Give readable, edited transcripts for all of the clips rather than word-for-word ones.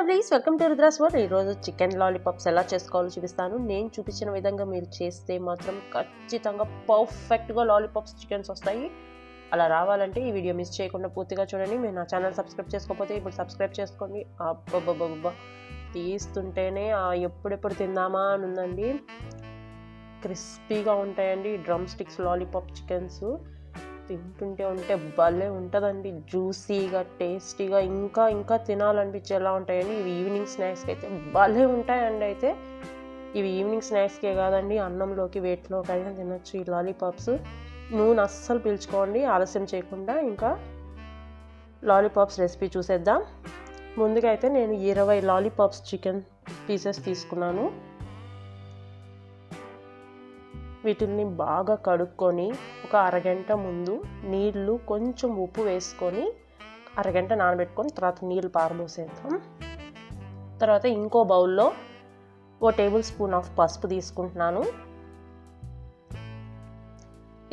lovelies, welcome to RudrasWorld. ఈ రోజు chicken lollipops ఎలా చేసుకోవాలో చూపిస్తాను. నేను చూపించిన విధంగా మీరు చేస్తే మాత్రం ఖచ్చితంగా పర్ఫెక్ట్ గా లాలీపాప్స్ చికెన్స్ వస్తాయి. అలా రావాలంటే ఈ వీడియో మిస్ చేయకుండా పూర్తిగా చూడండి. మీరు నా ఛానల్ సబ్స్క్రైబ్ చేసుకోకపోతే ఇప్పుడు సబ్స్క్రైబ్ చేసుకోండి. అబ్బబ్బబ్బబ్బా తీస్తుంటేనే ఎప్పుడెప్పుడు తిందామా అని ఉందండి. క్రిస్పీగా ఉంటాయండి డ్రమ్ స్టిక్స్ లాలీపాప్ చికెన్స్. తింటుంటే భలే ఉంటుందండి, జ్యూసీగా టేస్టీగా ఇంకా తినాలనిపించేలా ఉంటాయండి. ఇవి ఈవినింగ్ స్నాక్స్కి అయితే భలే ఉంటాయండి. అయితే ఇవి ఈవినింగ్ స్నాక్స్కే కాదండి, అన్నంలోకి వేటిలోకి అయినా తినొచ్చు ఈ లాలీపాప్స్. నూనె అస్సలు పీల్చుకోండి. ఆలస్యం చేయకుండా ఇంకా లాలీపాప్స్ రెసిపీ చూసేద్దాం. ముందుగా అయితే నేను 20 లాలీపాప్స్ చికెన్ పీసెస్ తీసుకున్నాను. వీటిని బాగా కడుక్కొని ఒక అరగంట ముందు నీళ్ళు కొంచెం ఉప్పు వేసుకొని అరగంట నానబెట్టుకొని తర్వాత నీళ్ళు పారబోసేద్దాం. తర్వాత ఇంకో బౌల్లో 1 టేబుల్ స్పూన్ ఆఫ్ పసుపు తీసుకుంటున్నాను.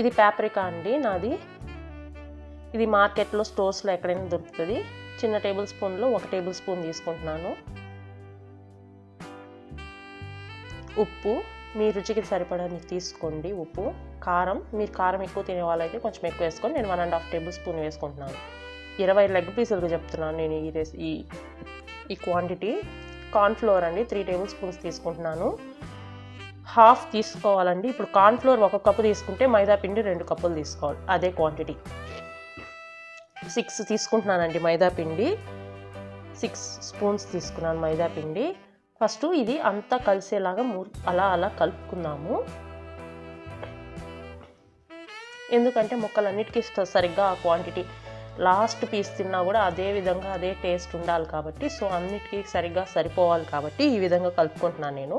ఇది papprika అండి నాది. ఇది మార్కెట్లో స్టోర్స్లో ఎక్కడైనా దొరుకుతుంది. చిన్న టేబుల్ స్పూన్లో 1 టేబుల్ స్పూన్ తీసుకుంటున్నాను. ఉప్పు మీ రుచికి సరిపడని తీసుకోండి. ఉప్పు, కారం, మీరు కారం ఎక్కువ తినే వాళ్ళైతే కొంచెం ఎక్కువ వేసుకొని నేను 1.5 టేబుల్ స్పూన్ వేసుకుంటున్నాను. 20 లెగ్ పీసులకు చెప్తున్నాను నేను ఈ క్వాంటిటీ. కార్న్ఫ్లోర్ అండి 3 టేబుల్ స్పూన్స్ తీసుకుంటున్నాను. హాఫ్ తీసుకోవాలండి. ఇప్పుడు కార్న్ఫ్లోర్ 1 కప్పు తీసుకుంటే మైదా పిండి 2 కప్పులు తీసుకోవాలి, అదే క్వాంటిటీ. 6 తీసుకుంటున్నానండి మైదా పిండి. 6 స్పూన్స్ తీసుకున్నాను మైదా పిండి. ఫస్ట్ ఇది అంతా కలిసేలాగా అలా కలుపుకుందాము. ఎందుకంటే ముక్కలన్నిటికీ సరిగ్గా ఆ క్వాంటిటీ లాస్ట్ పీస్ తిన్నా కూడా అదే విధంగా అదే టేస్ట్ ఉండాలి కాబట్టి, సో అన్నిటికీ సరిగ్గా సరిపోవాలి కాబట్టి ఈ విధంగా కలుపుకుంటున్నాను నేను.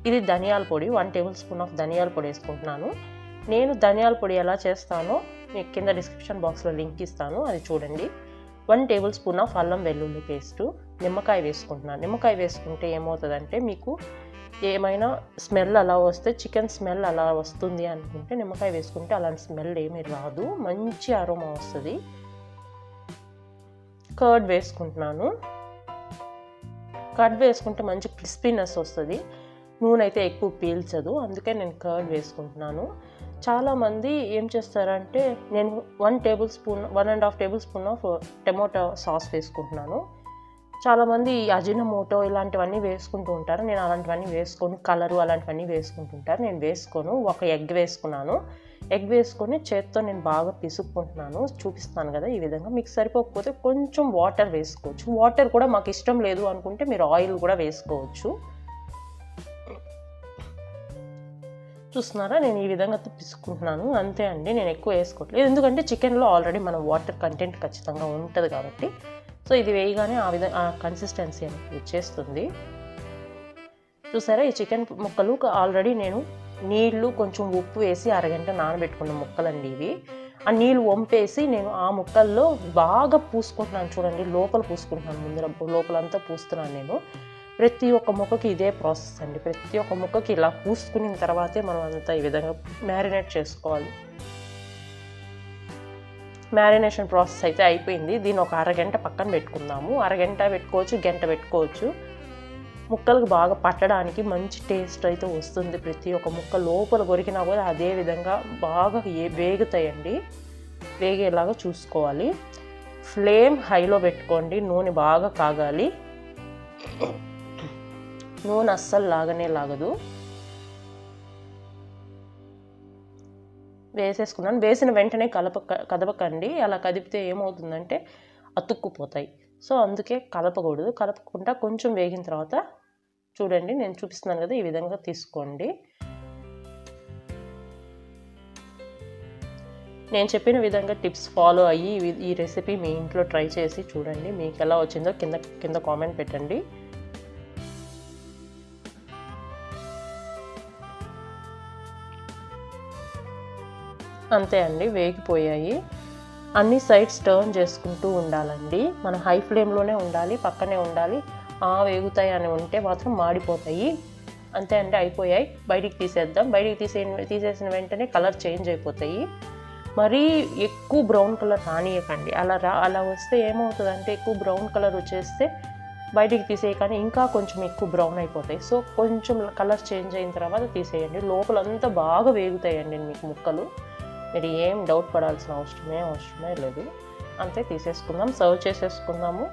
ఇది ధనియాల పొడి, 1 టేబుల్ స్పూన్ ఆఫ్ ధనియాల పొడి వేసుకుంటున్నాను. నేను ధనియాల పొడి ఎలా చేస్తానో మీకు కింద డిస్క్రిప్షన్ బాక్స్లో లింక్ ఇస్తాను, అది చూడండి. 1 టేబుల్ స్పూన్ ఆఫ్ అల్లం వెల్లుల్లి పేస్టు. నిమ్మకాయ వేసుకుంటున్నాను. నిమ్మకాయ వేసుకుంటే ఏమవుతుందంటే మీకు ఏమైనా స్మెల్ అలా వస్తే, చికెన్ స్మెల్ అలా వస్తుంది అనుకుంటే నిమ్మకాయ వేసుకుంటే అలాంటి స్మెల్ ఏమీ రాదు, మంచి అరోమా వస్తుంది. కర్డ్ వేసుకుంటున్నాను. కర్డ్ వేసుకుంటే మంచి క్రిస్పీనెస్ వస్తుంది. నూనె అయితే ఎక్కువ పీల్చదు, అందుకే నేను కర్డ్ వేసుకుంటున్నాను. చాలామంది ఏం చేస్తారంటే నేను 1.5 table spoon of tomato sauce వేసుకుంటున్నాను. చాలామంది అజినోమోటో ఇలాంటివన్నీ వేసుకుంటూ ఉంటారు. నేను అలాంటివన్నీ వేసుకొని కలరు అలాంటివన్నీ వేసుకుంటుంటారు. నేను వేసుకోను. 1 ఎగ్ వేసుకున్నాను. ఎగ్ వేసుకొని చేత్తో నేను బాగా పిసుక్కుంటున్నాను. చూపిస్తాను కదా ఈ విధంగా. మీకు సరిపోకపోతే కొంచెం వాటర్ వేసుకోవచ్చు. వాటర్ కూడా మాకు ఇష్టం లేదు అనుకుంటే మీరు ఆయిల్ కూడా వేసుకోవచ్చు. చూస్తున్నారా, నేను ఈ విధంగా పిసుకుంటున్నాను. అంతే అండి, నేను ఎక్కువ వేసుకోవట్లేదు. ఎందుకంటే చికెన్లో ఆల్రెడీ మన వాటర్ కంటెంట్ ఖచ్చితంగా ఉంటుంది కాబట్టి. సో ఇది వేయగానే ఆ కన్సిస్టెన్సీ అనేది వచ్చేస్తుంది. చూసారా, ఈ చికెన్ ముక్కలు ఆల్రెడీ నేను నీళ్లు కొంచెం ఉప్పు వేసి అరగంట నానబెట్టుకున్న ముక్కలండి ఇవి. ఆ నీళ్ళు వంపేసి నేను ఆ ముక్కల్లో బాగా పూసుకుంటున్నాను. చూడండి, లోపల పూసుకుంటున్నాను. ముందర లోపలంతా పూస్తున్నాను నేను. ప్రతి ఒక్క ముక్కకి ఇదే ప్రాసెస్ అండి. ప్రతి ఒక్క ముక్కకి ఇలా పూసుకున్న తర్వాతే మనం అంతా ఈ విధంగా మ్యారినేట్ చేసుకోవాలి. మ్యారినేషన్ ప్రాసెస్ అయితే అయిపోయింది. దీన్ని ఒక అరగంట పక్కన పెట్టుకుందాము. అరగంట పెట్టుకోవచ్చు, గంట పెట్టుకోవచ్చు. ముక్కలకు బాగా పట్టడానికి మంచి టేస్ట్ అయితే వస్తుంది. ప్రతి ఒక్క ముక్క లోపల కొరికినా కూడా అదే విధంగా బాగా వేగుతాయండి. వేగేలాగా చూసుకోవాలి. ఫ్లేమ్ హైలో పెట్టుకోండి. నూనె బాగా కాగాలి. నూనె అస్సలు లాగదు. వేసేసుకున్నాను. వేసిన వెంటనే కదపకండి. అలా కదిపితే ఏమవుతుందంటే అతుక్కుపోతాయి. సో అందుకే కలపకూడదు. కలపకుండా కొంచెం వేగిన తర్వాత చూడండి, నేను చూపిస్తున్నాను కదా, ఈ విధంగా తీసుకోండి. నేను చెప్పిన విధంగా టిప్స్ ఫాలో అయ్యి ఈ రెసిపీ మీ ఇంట్లో ట్రై చేసి చూడండి. మీకు ఎలా వచ్చిందో కింద కామెంట్ పెట్టండి. అంతే అండి, వేగిపోయాయి. అన్ని సైడ్స్ టర్న్ చేసుకుంటూ ఉండాలండి. మనం హై ఫ్లేమ్లోనే ఉండాలి, పక్కనే ఉండాలి. వేగుతాయి అని ఉంటే మాత్రం మాడిపోతాయి. అంతే అండి, అయిపోయాయి. బయటికి తీసేద్దాం. బయటికి తీసేసిన వెంటనే కలర్ చేంజ్ అయిపోతాయి. మరీ ఎక్కువ బ్రౌన్ కలర్ రానియకండి. అలా వస్తే ఏమవుతుందంటే ఎక్కువ బ్రౌన్ కలర్ వచ్చేస్తే బయటికి తీసేయగానే ఇంకా కొంచెం ఎక్కువ బ్రౌన్ అయిపోతాయి. సో కొంచెం కలర్ చేంజ్ అయిన తర్వాత తీసేయండి. లోపలంతా బాగా వేగుతాయండి మీకు ముక్కలు. మీరు ఏం డౌట్ పడాల్సిన అవసరమే లేదు. అంతే, తీసేసుకుందాం, సర్వ్ చేసేసుకుందాము.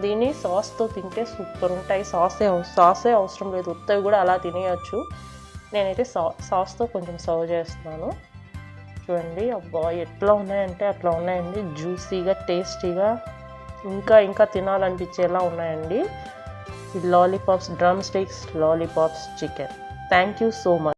దీన్ని సాస్తో తింటే సూపర్ ఉంటాయి. సాసే అవసరం లేదు, ఉత్తవి కూడా అలా తినేయచ్చు. నేనైతే సాస్తో కొంచెం సర్వ్ చేస్తున్నాను. చూడండి, అబ్బా ఎట్లా ఉన్నాయంటే అట్లా ఉన్నాయండి. జ్యూసీగా, టేస్టీగా, ఇంకా తినాలనిపించేలా ఉన్నాయండి. ఈ lollipops, drum sticks lollipops chicken. Thank you so much.